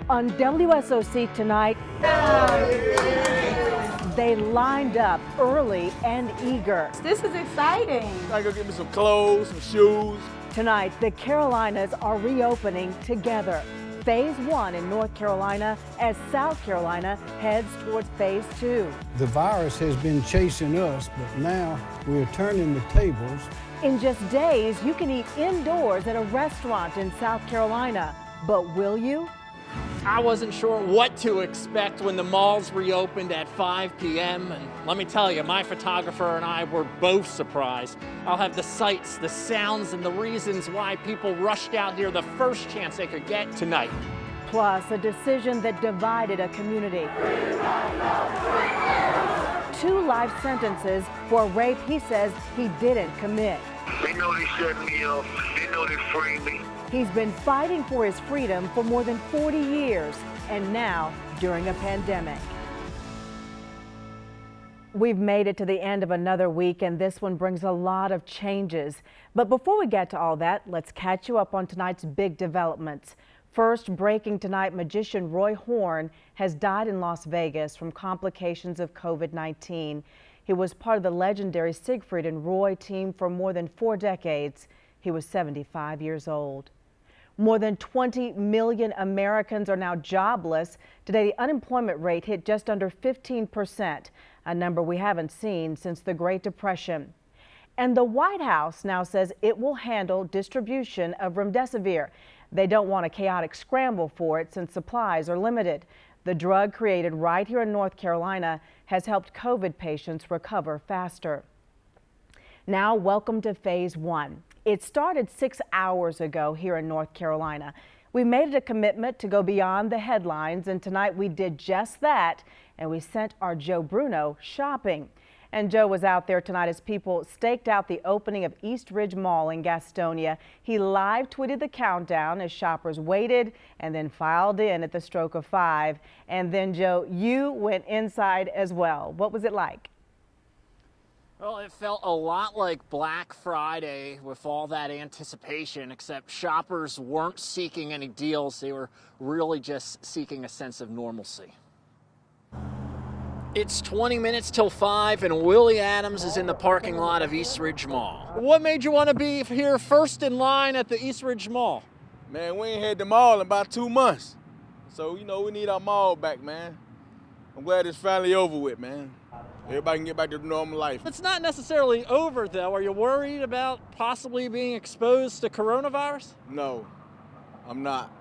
On WSOC tonight, they lined up early and eager. This is exciting. I go get me some clothes, some shoes. Tonight, the Carolinas are reopening together. Phase 1 in North Carolina as South Carolina heads towards Phase 2. The virus has been chasing us, but now we're turning the tables. In just days, you can eat indoors at a restaurant in South Carolina. But will you? I wasn't sure what to expect when the malls reopened at 5 p.m. And let me tell you, my photographer and I were both surprised. I'll have the sights, the sounds, and the reasons why people rushed out here the first chance they could get tonight. Plus, a decision that divided a community. 2 life sentences for a rape he says he didn't commit. They know they shut me up. They know they freed me. He's been fighting for his freedom for more than 40 years, and now during a pandemic. We've made it to the end of another week, and this one brings a lot of changes. But before we get to all that, let's catch you up on tonight's big developments. First, breaking tonight, magician Roy Horn has died in Las Vegas from complications of COVID-19. He was part of the legendary Siegfried and Roy team for more than 4 decades. He was 75 years old. More than 20 million Americans are now jobless. Today, the unemployment rate hit just under 15%, a number we haven't seen since the Great Depression. And the White House now says it will handle distribution of remdesivir. They don't want a chaotic scramble for it since supplies are limited. The drug created right here in North Carolina has helped COVID patients recover faster. Now, welcome to Phase 1. It started 6 hours ago here in North Carolina. We made it a commitment to go beyond the headlines, and tonight we did just that, and we sent our Joe Bruno shopping. And Joe was out there tonight as people staked out the opening of East Ridge Mall in Gastonia. He live tweeted the countdown as shoppers waited and then filed in at the stroke of 5. And then, Joe, you went inside as well. What was it like? Well, it felt a lot like Black Friday with all that anticipation, except shoppers weren't seeking any deals. They were really just seeking a sense of normalcy. It's 20 minutes till 5 and Willie Adams is in the parking lot of East Ridge Mall. What made you want to be here first in line at the East Ridge Mall? Man, we ain't had the mall in about 2 months. So, we need our mall back, man. I'm glad it's finally over with, man. Everybody can get back to normal life. It's not necessarily over, though. Are you worried about possibly being exposed to coronavirus? No, I'm not.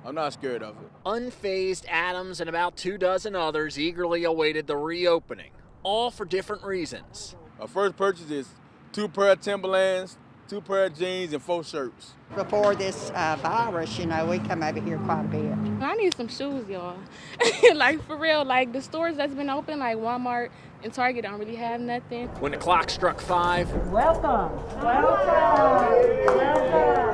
I'm not scared of it. Unfazed Adams and about 24 others eagerly awaited the reopening, all for different reasons. Our first purchase is 2 pair of Timberlands, 2 pair of jeans, and 4 shirts. Before this virus, we come over here quite a bit. I need some shoes, y'all. Like, for real, like the stores that's been open, like Walmart and Target, don't really have nothing. When the clock struck 5, Welcome. Welcome.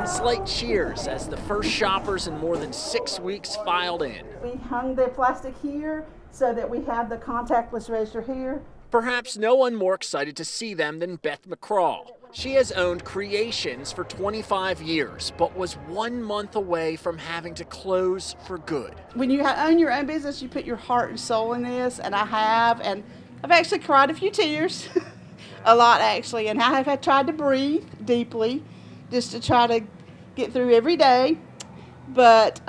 slight cheers as the first shoppers in more than 6 weeks filed in. We hung the plastic here so that we have the contactless register here. Perhaps no one more excited to see them than Beth McCraw. She has owned Creations for 25 years, but was 1 month away from having to close for good. When you own your own business, you put your heart and soul in this, and I have, and I've actually cried a few tears, a lot actually, and I have tried to breathe deeply just to try to get through every day, but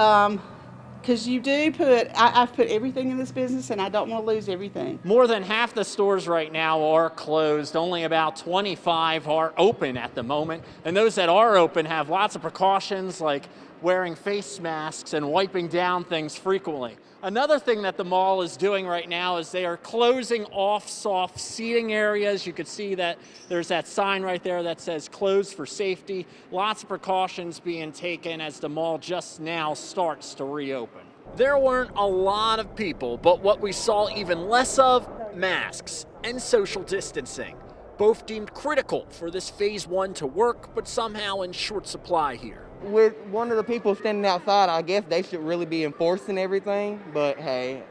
because you do I've put everything in this business and I don't want to lose everything. More than half the stores right now are closed. Only about 25 are open at the moment. And those that are open have lots of precautions like wearing face masks and wiping down things frequently. Another thing that the mall is doing right now is they are closing off soft seating areas. You can see that there's that sign right there that says closed for safety. Lots of precautions being taken as the mall just now starts to reopen. There weren't a lot of people, but what we saw even less of, masks and social distancing. Both deemed critical for this phase 1 to work, but somehow in short supply here. With one of the people standing outside, I guess they should really be enforcing everything. But hey,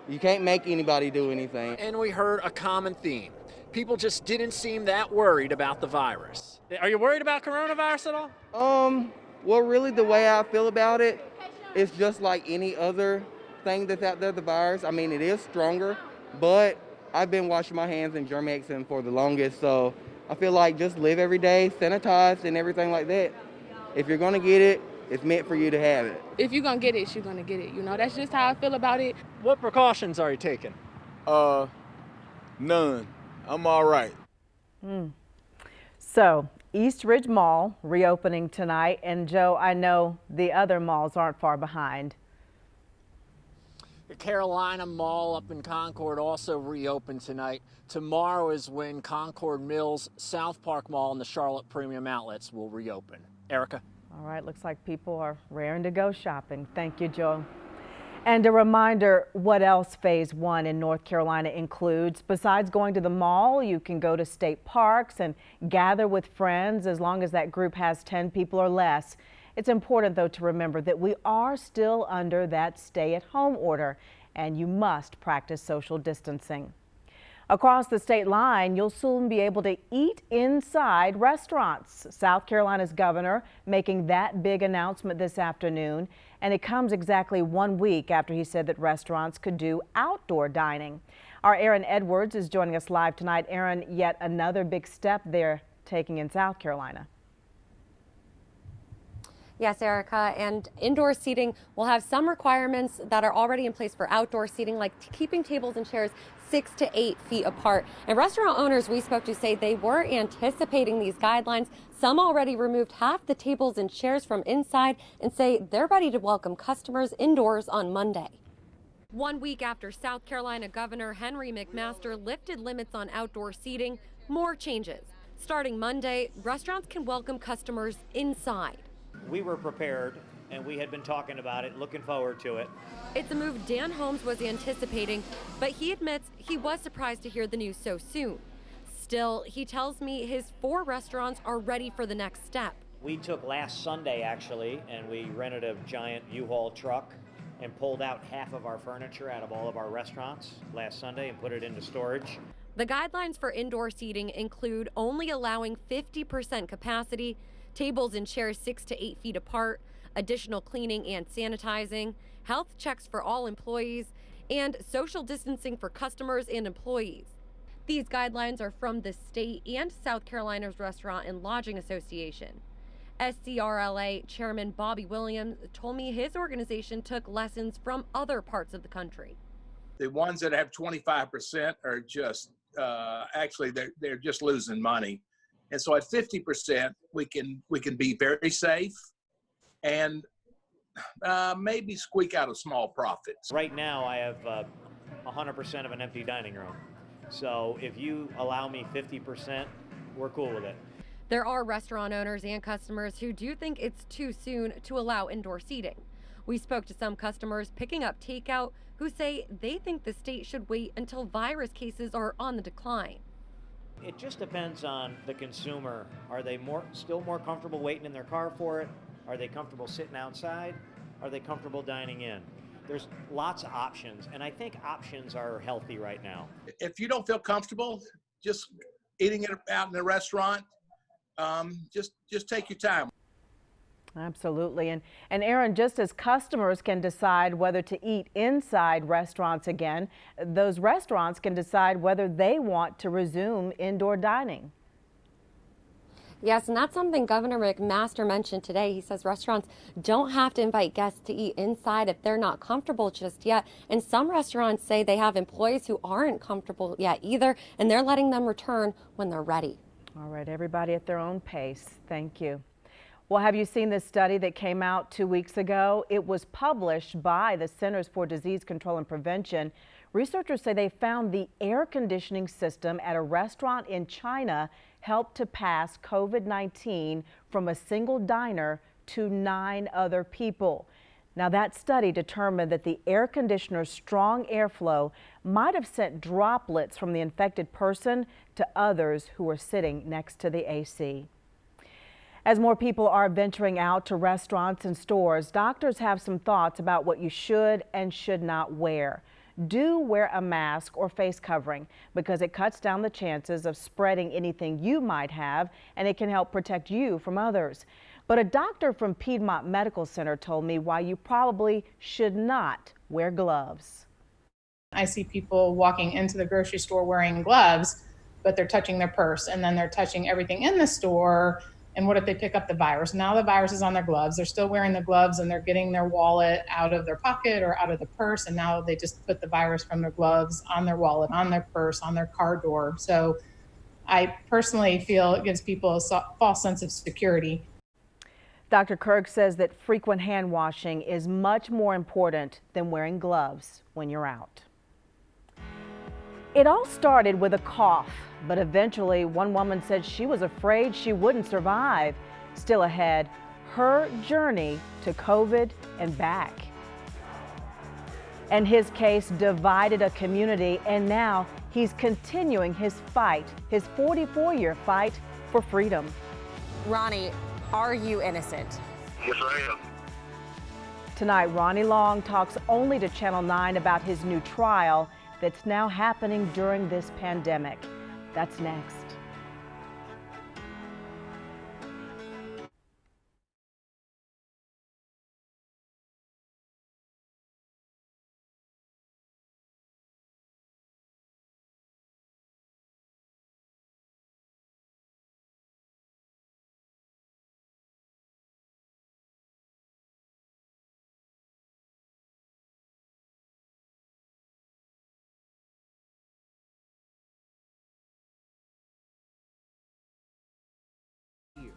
you can't make anybody do anything. And we heard a common theme. People just didn't seem that worried about the virus. Are you worried about coronavirus at all? Well, really, the way I feel about it, it's just like any other thing that's out there, the virus. I mean, it is stronger, but I've been washing my hands in Germ-X for the longest, so I feel like just live every day, sanitized and everything like that. If you're gonna get it, it's meant for you to have it. If you're gonna get it, you're gonna get it. You know, that's just how I feel about it. What precautions are you taking? None. I'm all right. So, East Ridge Mall reopening tonight, and Joe, I know the other malls aren't far behind. The Carolina Mall up in Concord also reopened tonight. Tomorrow is when Concord Mills, South Park Mall, and the Charlotte Premium Outlets will reopen. Erica? All right, looks like people are raring to go shopping. Thank you, Joe. And a reminder what else Phase 1 in North Carolina includes. Besides going to the mall, you can go to state parks and gather with friends as long as that group has 10 people or less. It's important, though, to remember that we are still under that stay-at-home order, and you must practice social distancing. Across the state line, you'll soon be able to eat inside restaurants. South Carolina's governor making that big announcement this afternoon, and it comes exactly 1 week after he said that restaurants could do outdoor dining. Our Aaron Edwards is joining us live tonight. Aaron, yet another big step they're taking in South Carolina. Yes, Erica, and indoor seating will have some requirements that are already in place for outdoor seating, like keeping tables and chairs 6 to 8 feet apart. And restaurant owners we spoke to say they were anticipating these guidelines. Some already removed half the tables and chairs from inside and say they're ready to welcome customers indoors on Monday. 1 week after South Carolina Governor Henry McMaster lifted limits on outdoor seating, more changes. Starting Monday, restaurants can welcome customers inside. We were prepared, and we had been talking about it, looking forward to it. It's a move Dan Holmes was anticipating, but he admits he was surprised to hear the news so soon. Still, he tells me his 4 restaurants are ready for the next step. We took last Sunday, actually, and we rented a giant U-Haul truck and pulled out half of our furniture out of all of our restaurants last Sunday and put it into storage. The guidelines for indoor seating include only allowing 50% capacity, tables and chairs 6 to 8 feet apart, additional cleaning and sanitizing, health checks for all employees, and social distancing for customers and employees. These guidelines are from the state and South Carolina's Restaurant and Lodging Association. SCRLA Chairman Bobby Williams told me his organization took lessons from other parts of the country. The ones that have 25% are just, actually, they're just losing money. And so at 50%, we can be very safe and maybe squeak out a small profit. Right now, I have 100% of an empty dining room. So if you allow me 50%, we're cool with it. There are restaurant owners and customers who do think it's too soon to allow indoor seating. We spoke to some customers picking up takeout who say they think the state should wait until virus cases are on the decline. It just depends on the consumer. Are they still more comfortable waiting in their car for it? Are they comfortable sitting outside? Are they comfortable dining in? There's lots of options, and I think options are healthy right now. If you don't feel comfortable just eating it out in the restaurant, just take your time. Absolutely. And Aaron, just as customers can decide whether to eat inside restaurants again, those restaurants can decide whether they want to resume indoor dining. Yes, and that's something Governor McMaster mentioned today. He says restaurants don't have to invite guests to eat inside if they're not comfortable just yet. And some restaurants say they have employees who aren't comfortable yet either, and they're letting them return when they're ready. All right, everybody at their own pace. Thank you. Well, have you seen this study that came out 2 weeks ago? It was published by the Centers for Disease Control and Prevention. Researchers say they found the air conditioning system at a restaurant in China helped to pass COVID-19 from a single diner to 9 other people. Now, that study determined that the air conditioner's strong airflow might have sent droplets from the infected person to others who were sitting next to the AC. As more people are venturing out to restaurants and stores, doctors have some thoughts about what you should and should not wear. Do wear a mask or face covering because it cuts down the chances of spreading anything you might have, and it can help protect you from others. But a doctor from Piedmont Medical Center told me why you probably should not wear gloves. I see people walking into the grocery store wearing gloves, but they're touching their purse and then they're touching everything in the store. And what if they pick up the virus? Now the virus is on their gloves. They're still wearing the gloves and they're getting their wallet out of their pocket or out of the purse. And now they just put the virus from their gloves on their wallet, on their purse, on their car door. So I personally feel it gives people a false sense of security. Dr. Kirk says that frequent hand washing is much more important than wearing gloves when you're out. It all started with a cough, but eventually one woman said she was afraid she wouldn't survive. Still ahead, her journey to COVID and back. And his case divided a community, and now he's continuing his fight, his 44-year fight for freedom. Ronnie, are you innocent? Yes, I am. Tonight, Ronnie Long talks only to Channel 9 about his new trial that's now happening during this pandemic. That's next.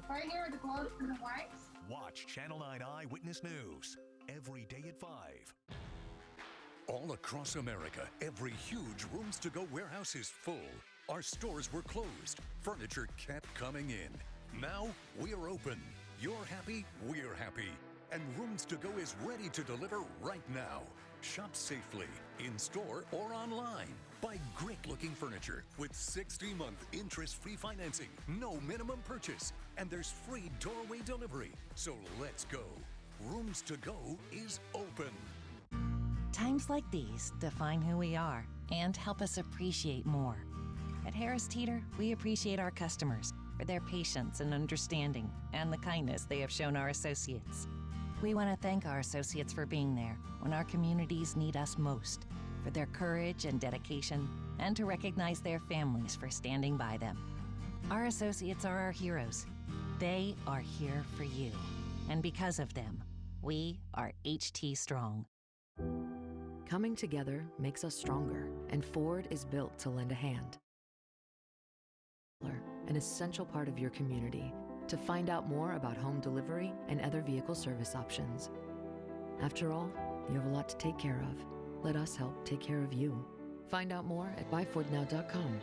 Right here are the gloves and the wipes. Watch Channel 9 Eyewitness News every day at 5. All across America, every huge Rooms To Go warehouse is full. Our stores were closed. Furniture kept coming in. Now we're open. You're happy, we're happy. And Rooms To Go is ready to deliver right now. Shop safely, in store or online. Buy great-looking furniture with 60-month interest-free financing, no minimum purchase, and there's free doorway delivery. So let's go. Rooms To Go is open. Times like these define who we are and help us appreciate more. At Harris Teeter, we appreciate our customers for their patience and understanding and the kindness they have shown our associates. We want to thank our associates for being there when our communities need us most, for their courage and dedication, and to recognize their families for standing by them. Our associates are our heroes. They are here for you. And because of them, we are HT Strong. Coming together makes us stronger, and Ford is built to lend a hand. An essential part of your community. To find out more about home delivery and other vehicle service options. After all, you have a lot to take care of. Let us help take care of you. Find out more at buyfordnow.com.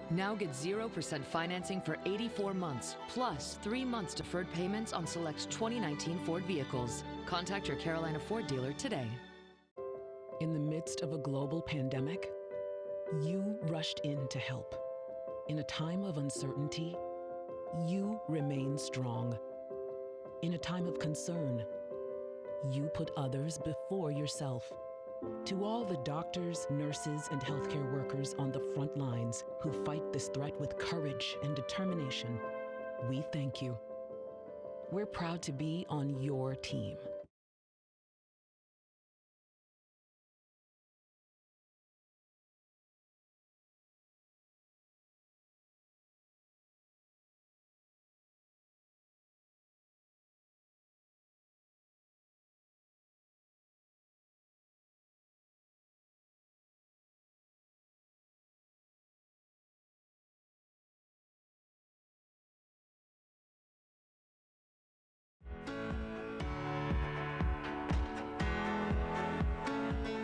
Now get 0% financing for 84 months, plus 3 months deferred payments on select 2019 Ford vehicles. Contact your Carolina Ford dealer today. In the midst of a global pandemic, you rushed in to help. In a time of uncertainty, you remain strong. In a time of concern, you put others before yourself. To all the doctors, nurses, and healthcare workers on the front lines who fight this threat with courage and determination, we thank you. We're proud to be on your team.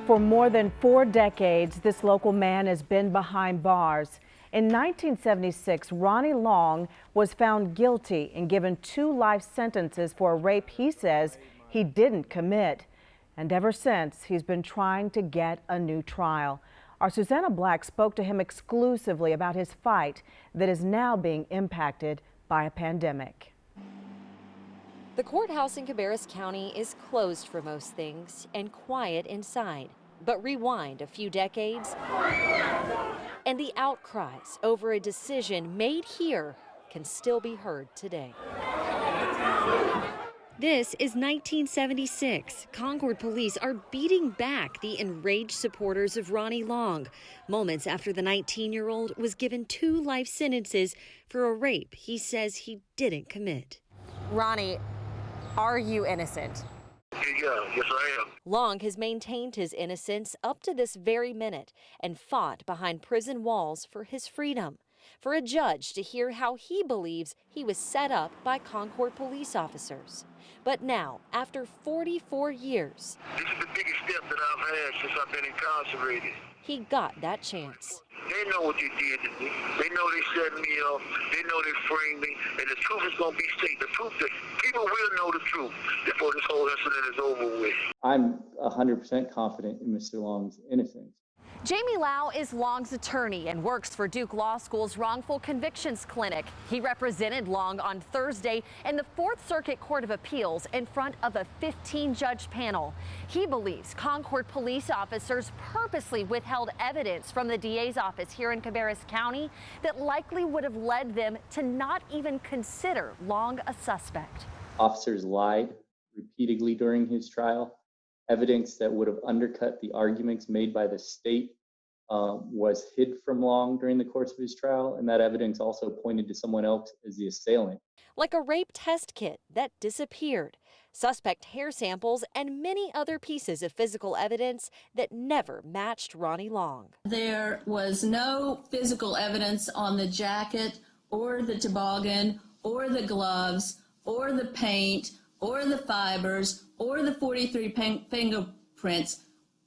For more than 4 decades, this local man has been behind bars. In 1976, Ronnie Long was found guilty and given 2 life sentences for a rape he says he didn't commit. And ever since, he's been trying to get a new trial. Our Susanna Black spoke to him exclusively about his fight that is now being impacted by a pandemic. The courthouse in Cabarrus County is closed for most things and quiet inside. But rewind a few decades, and the outcries over a decision made here can still be heard today. This is 1976. Concord police are beating back the enraged supporters of Ronnie Long, moments after the 19-year-old was given 2 life sentences for a rape he says he didn't commit. Ronnie, are you innocent? Yeah, yes I am. Long has maintained his innocence up to this very minute and fought behind prison walls for his freedom. For a judge to hear how he believes he was set up by Concord police officers. But now, after 44 years, This is the biggest step that I've had since I've been incarcerated. he got that chance. They know what they did to me. They know they set me up. They know they framed me. And the truth is going to be stated. The truth, people will know the truth before this whole incident is over with. I'm 100% confident in Mr. Long's innocence. Jamie Lau is Long's attorney and works for Duke Law School's Wrongful Convictions Clinic. He represented Long on Thursday in the Fourth Circuit Court of Appeals in front of a 15-judge panel. He believes Concord police officers purposely withheld evidence from the DA's office here in Cabarrus County that likely would have led them to not even consider Long a suspect. Officers lied repeatedly during his trial. Evidence that would have undercut the arguments made by the state was hid from Long during the course of his trial, and that evidence also pointed to someone else as the assailant. Like a rape test kit that disappeared, suspect hair samples, and many other pieces of physical evidence that never matched Ronnie Long. There was no physical evidence on the jacket or the toboggan or the gloves or the paint or the fibers or the 43 fingerprints.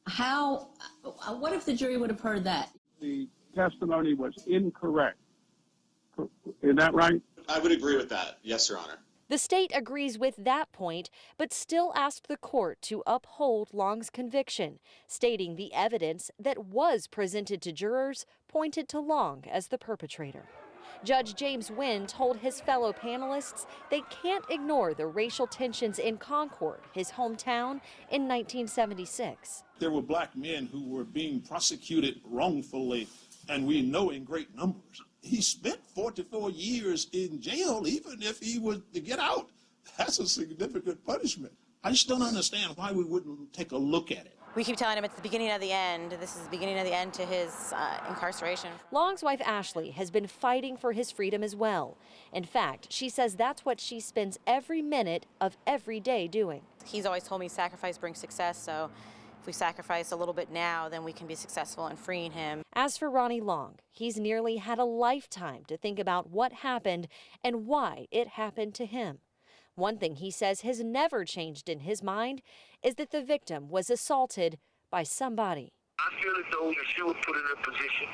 What if the jury would have heard that? The testimony was incorrect. Is that right? I would agree with that. Yes, Your Honor. The state agrees with that point, but still asked the court to uphold Long's conviction, stating the evidence that was presented to jurors pointed to Long as the perpetrator. Judge James Wynn told his fellow panelists they can't ignore the racial tensions in Concord, his hometown, in 1976. There were black men who were being prosecuted wrongfully, and we know in great numbers. He spent 44 years in jail, even if he was to get out. That's a significant punishment. I just don't understand why we wouldn't take a look at it. We keep telling him it's the beginning of the end. This is the beginning of the end to his incarceration. Long's wife, Ashley, has been fighting for his freedom as well. In fact, she says that's what she spends every minute of every day doing. He's always told me sacrifice brings success, so if we sacrifice a little bit now, then we can be successful in freeing him. As for Ronnie Long, he's nearly had a lifetime to think about what happened and why it happened to him. One thing he says has never changed in his mind is that the victim was assaulted by somebody. I feel as though that she was put in a position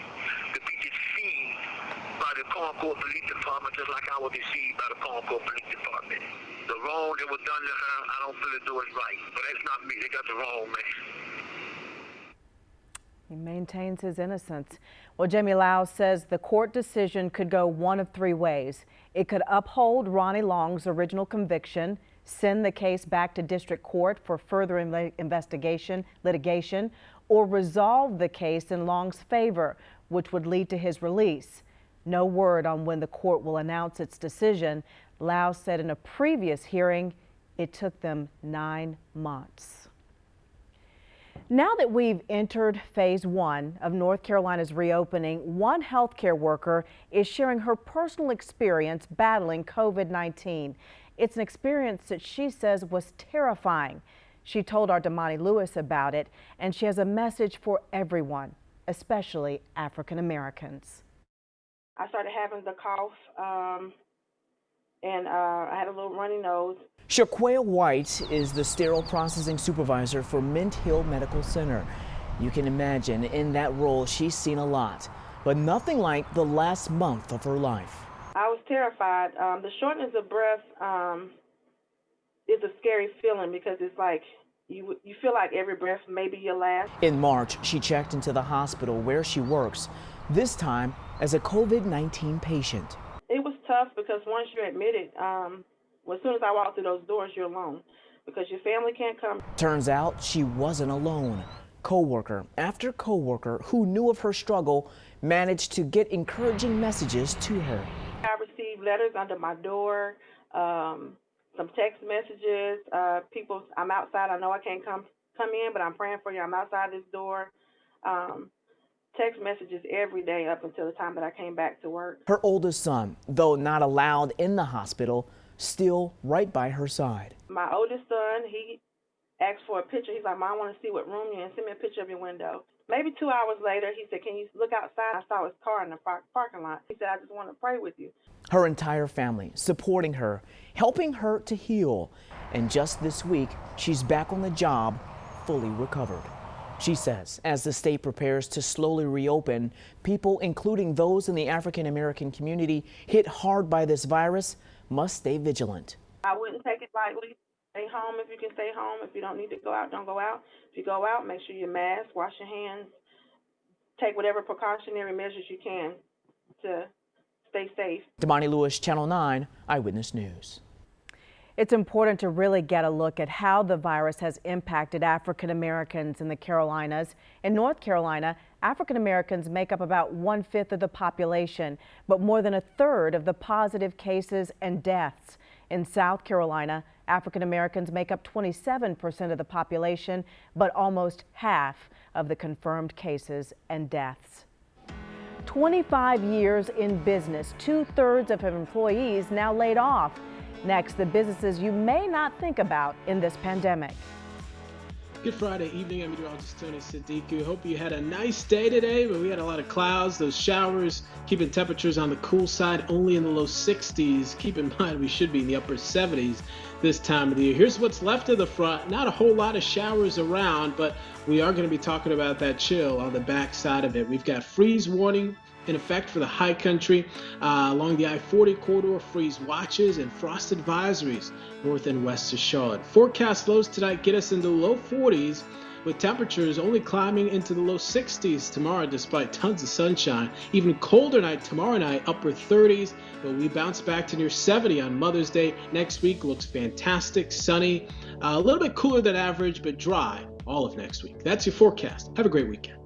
to be deceived by the Concord Police Department, just like I was deceived by the Concord Police Department. The wrong that was done to her, I don't feel as though it's right. But that's not me. They got the wrong man. He maintains his innocence. Well, Jamie Lau says the court decision could go one of 3 ways. It could uphold Ronnie Long's original conviction, send the case back to district court for further litigation, or resolve the case in Long's favor, which would lead to his release. No word on when the court will announce its decision. Lau said in a previous hearing it took them 9 months. Now that we've entered phase 1 of North Carolina's reopening, one healthcare worker is sharing her personal experience battling COVID-19. It's an experience that she says was terrifying. She told our Damani Lewis about it, and she has a message for everyone, especially African Americans. I started having the cough, and I had a little runny nose. Shaquaya White is the sterile processing supervisor for Mint Hill Medical Center. You can imagine in that role she's seen a lot, but nothing like the last month of her life. I was terrified. The shortness of breath is a scary feeling because it's like you feel like every breath may be your last. In March, she checked into the hospital where she works, this time as a COVID-19 patient. It was tough because once you're admitted, as soon as I walk through those doors, you're alone because your family can't come. Turns out she wasn't alone. Coworker after coworker who knew of her struggle managed to get encouraging messages to her. I received letters under my door some text messages. People, I'm outside. I know I can't come in, but I'm praying for you. I'm outside this door. Text messages every day up until the time that I came back to work. Her oldest son, though not allowed in the hospital, still right by her side. My oldest son, he asked for a picture. He's like, Mom, I want to see what room you're in. Send me a picture of your window. Maybe 2 hours later, he said, can you look outside? I saw his car in the parking lot. He said, I just want to pray with you. Her entire family supporting her, helping her to heal. And just this week, she's back on the job, fully recovered. She says, as the state prepares to slowly reopen, people, including those in the African American community hit hard by this virus, must stay vigilant. I wouldn't take it lightly. Stay home if you can stay home. If you don't need to go out, don't go out. If you go out, make sure you mask, wash your hands, take whatever precautionary measures you can to stay safe. Damani Lewis, Channel 9 Eyewitness News. It's important to really get a look at how the virus has impacted African Americans in the Carolinas. In North Carolina, African Americans make up about 1/5 of the population, but more than 1/3 of the positive cases and deaths. In South Carolina, African Americans make up 27% of the population, but almost half of the confirmed cases and deaths. 25 years in business, 2/3 of employees now laid off. Next, the businesses you may not think about in this pandemic. Good Friday evening. I'm meteorologist Tony Sadiku. Hope you had a nice day today, but we had a lot of clouds, those showers, keeping temperatures on the cool side only in the low 60s. Keep in mind we should be in the upper 70s this time of the year. Here's what's left of the front. Not a whole lot of showers around, but we are going to be talking about that chill on the back side of it. We've got freeze warning in effect for the high country along the I-40 corridor, freeze watches and frost advisories north and west of Charlotte. Forecast lows tonight get us into the low 40s with temperatures only climbing into the low 60s tomorrow despite tons of sunshine. Even colder night tomorrow night, upper 30s, but we bounce back to near 70 on Mother's Day. Next week looks fantastic, sunny, a little bit cooler than average, but dry all of next week. That's your forecast. Have a great weekend.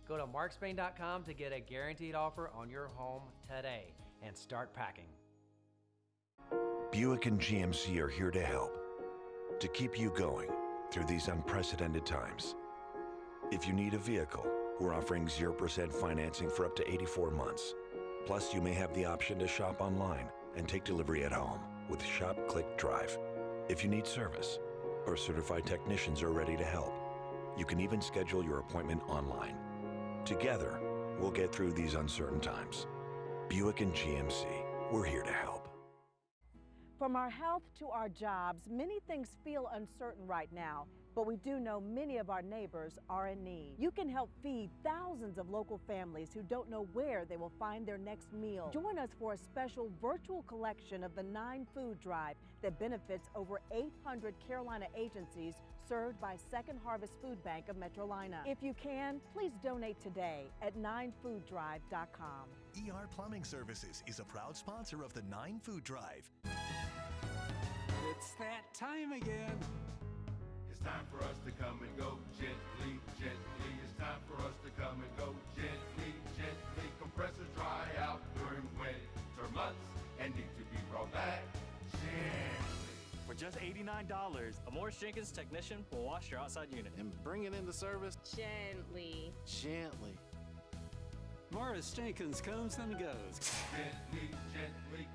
Go to markspain.com to get a guaranteed offer on your home today and start packing. Buick and GMC are here to help, to keep you going through these unprecedented times. If you need a vehicle, we're offering 0% financing for up to 84 months. Plus, you may have the option to shop online and take delivery at home with Shop, Click, Drive. If you need service, our certified technicians are ready to help. You can even schedule your appointment online. Together, we'll get through these uncertain times. Buick and GMC, we're here to help. From our health to our jobs, many things feel uncertain right now, but we do know many of our neighbors are in need. You can help feed thousands of local families who don't know where they will find their next meal. Join us for a special virtual collection of the 9 Food Drive that benefits over 800 Carolina agencies served by Second Harvest Food Bank of Metrolina. If you can, please donate today at 9fooddrive.com. ER Plumbing Services is a proud sponsor of the 9 Food Drive. It's that time again. It's time for us to come and go gently, gently. It's time for us to come and go gently, gently. Compressors dry out during winter months and need to be brought back gently. For just $89, a Morris Jenkins technician will wash your outside unit and bring it into service gently. gently. Morris Jenkins comes and goes. Gently, gently.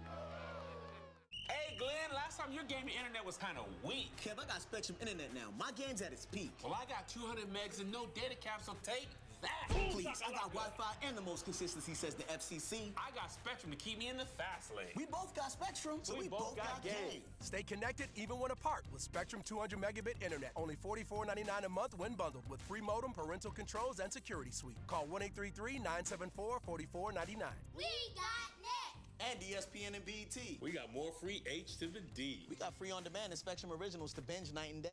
Hey Glenn, last time your gaming internet was kind of weak. Kev, I got Spectrum internet now. My game's at its peak. Well, I got 200 megs and no data cap, so take that. Please, I got Wi-Fi and the most consistency, says the FCC. I got Spectrum to keep me in the fast lane. We both got Spectrum, so we both got game. Stay connected even when apart with Spectrum 200 megabit internet. Only $44.99 a month when bundled with free modem, parental controls, and security suite. Call 1-833-974-4499. We got net. and ESPN and BET. We got more free H to the D. We got free on-demand and Spectrum Originals to binge night and day.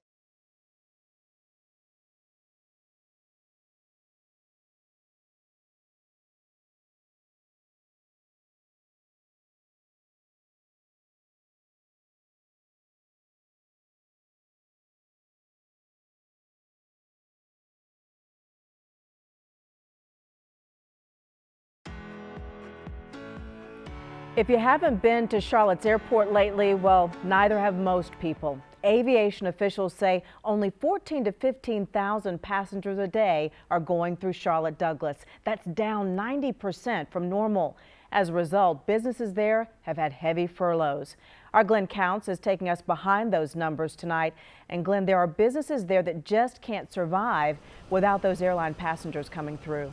If you haven't been to Charlotte's airport lately, well, neither have most people. Aviation officials say only 14 to 15,000 passengers a day are going through Charlotte Douglas. That's down 90% from normal. As a result, businesses there have had heavy furloughs. Our Glenn Counts is taking us behind those numbers tonight. And Glenn, there are businesses there that just can't survive without those airline passengers coming through.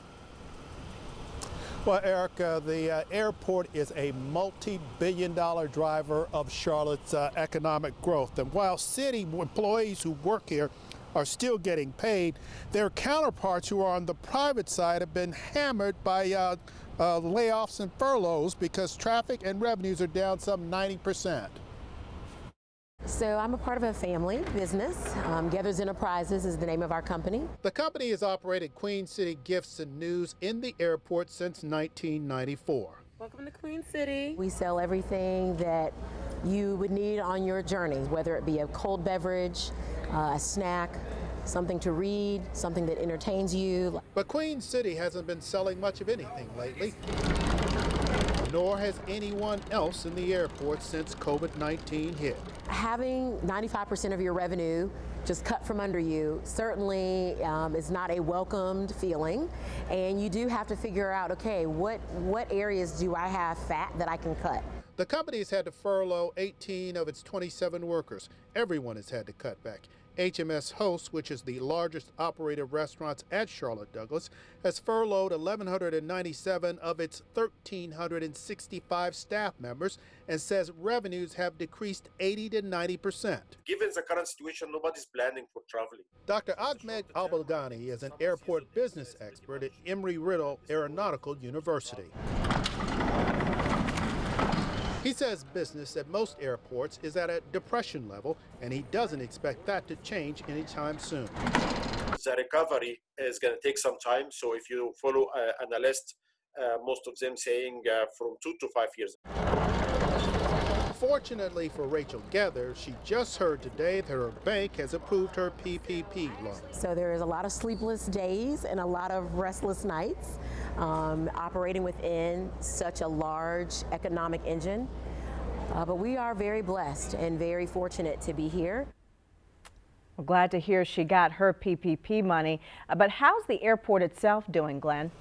Well, Erica, the airport is a multi-billion-dollar driver of Charlotte's economic growth. And while city employees who work here are still getting paid, their counterparts who are on the private side have been hammered by layoffs and furloughs because traffic and revenues are down some 90%. So I'm a part of a family business. Gathers Enterprises is the name of our company. The company has operated Queen City Gifts and News in the airport since 1994. Welcome to Queen City. We sell everything that you would need on your journey, whether it be a cold beverage, a snack, something to read, something that entertains you. But Queen City hasn't been selling much of anything lately, nor has anyone else in the airport since COVID-19 hit. Having 95% of your revenue just cut from under you certainly is not a welcomed feeling, and you do have to figure out, okay, what areas do I have fat that I can cut? The company has had to furlough 18 of its 27 workers. Everyone has had to cut back. HMS Host, which is the largest operator of restaurants at Charlotte Douglas, has furloughed 1,197 of its 1,365 staff members and says revenues have decreased 80 to 90%. Given the current situation, nobody's planning for traveling. Dr. Ahmed Abelghani is an airport business expert at Embry-Riddle Aeronautical University. He says business at most airports is at a depression level, and he doesn't expect that to change anytime soon. The recovery is going to take some time, so if you follow analysts, most of them saying from 2 to 5 years. Fortunately for Rachel Gether, she just heard today that her bank has approved her PPP loan. So there is a lot of sleepless days and a lot of restless nights operating within such a large economic engine. But we are very blessed and very fortunate to be here. We're glad to hear she got her PPP money. But how's the airport itself doing, Glenn?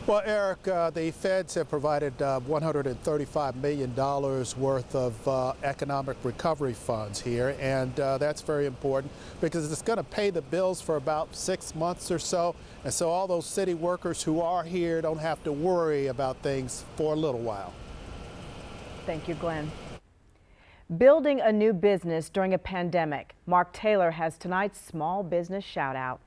Well, Eric, the feds have provided $135 million worth of economic recovery funds here, and that's very important because it's going to pay the bills for about 6 months or so, and so all those city workers who are here don't have to worry about things for a little while. Thank you, Glenn. Building a new business during a pandemic. Mark Taylor has tonight's small business shout out.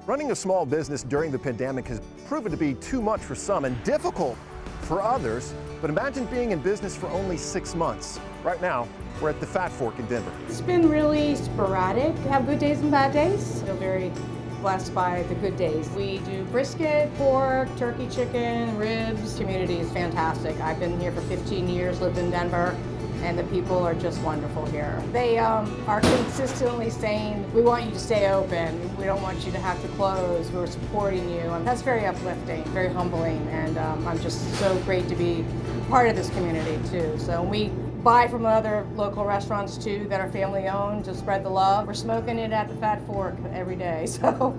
Running a small business during the pandemic has proven to be too much for some and difficult for others. But imagine being in business for only 6 months. Right now, we're at the Fat Fork in Denver. It's been really sporadic. Have good days and bad days. I feel very blessed by the good days. We do brisket, pork, turkey, chicken, ribs. Community is fantastic. I've been here for 15 years, lived in Denver, and the people are just wonderful here. They are consistently saying, we want you to stay open. We don't want you to have to close. We're supporting you. And that's very uplifting, very humbling, and I'm just so great to be part of this community too. So we buy from other local restaurants too that are family owned to spread the love. We're smoking it at the Fat Fork every day, so.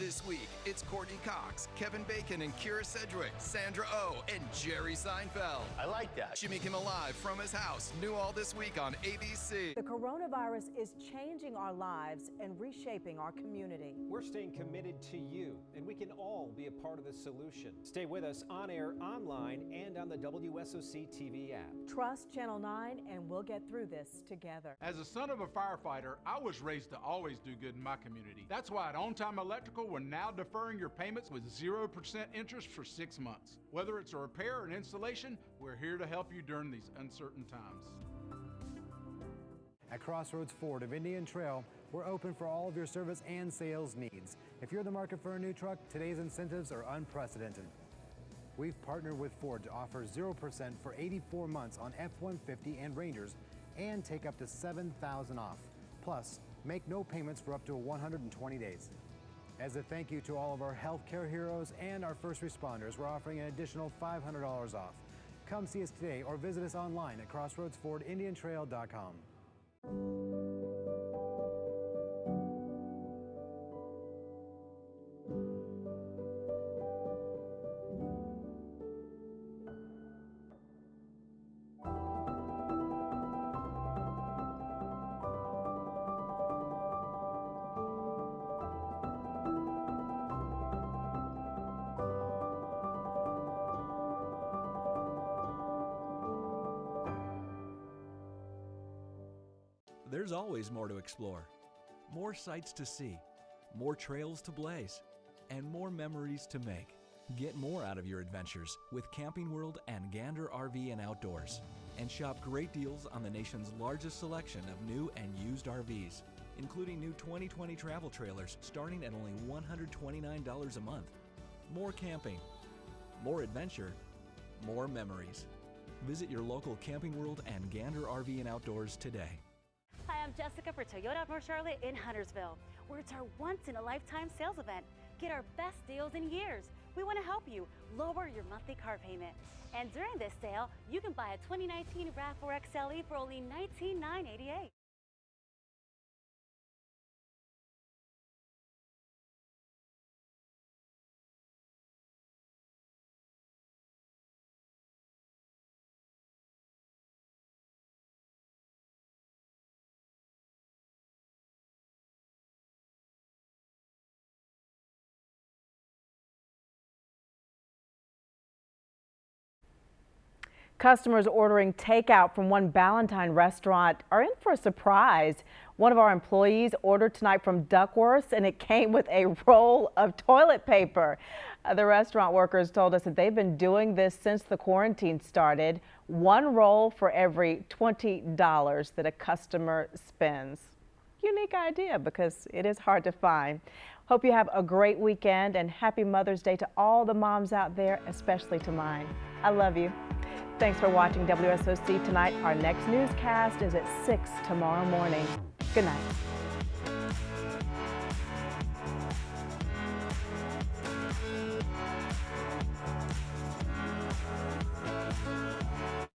This week, it's Courtney Cox, Kevin Bacon and Kira Sedgwick, Sandra Oh, and Jerry Seinfeld. I like that. Jimmy Kimmel Live from his house. New all this week on ABC. The coronavirus is changing our lives and reshaping our community. We're staying committed to you, and we can all be a part of the solution. Stay with us on air, online, and on the WSOC TV app. Trust Channel 9, and we'll get through this together. As a son of a firefighter, I was raised to always do good in my community. That's why at On Time Electrical, we're now deferring your payments with 0% interest for 6 months. Whether it's a repair or an installation, we're here to help you during these uncertain times. At Crossroads Ford of Indian Trail, we're open for all of your service and sales needs. If you're in the market for a new truck, today's incentives are unprecedented. We've partnered with Ford to offer 0% for 84 months on F-150 and Rangers and take up to $7,000 off. Plus, make no payments for up to 120 days. As a thank you to all of our healthcare heroes and our first responders, we're offering an additional $500 off. Come see us today or visit us online at crossroadsfordindiantrail.com. There's always more to explore, more sights to see, more trails to blaze, and more memories to make. Get more out of your adventures with Camping World and Gander RV and Outdoors, and shop great deals on the nation's largest selection of new and used RVs, including new 2020 travel trailers starting at only $129 a month. More camping, more adventure, more memories. Visit your local Camping World and Gander RV and Outdoors today. Hi, I'm Jessica for Toyota of North Charlotte in Huntersville, where it's our once-in-a-lifetime sales event. Get our best deals in years. We want to help you lower your monthly car payment. And during this sale, you can buy a 2019 RAV4 XLE for only $19,988. Customers ordering takeout from one Ballantyne restaurant are in for a surprise. One of our employees ordered tonight from Duckworth's, and it came with a roll of toilet paper. The restaurant workers told us that they've been doing this since the quarantine started. One roll for every $20 that a customer spends. Unique idea because it is hard to find. Hope you have a great weekend, and happy Mother's Day to all the moms out there, especially to mine. I love you. Thanks for watching WSOC Tonight. Our next newscast is at 6 tomorrow morning. Good night.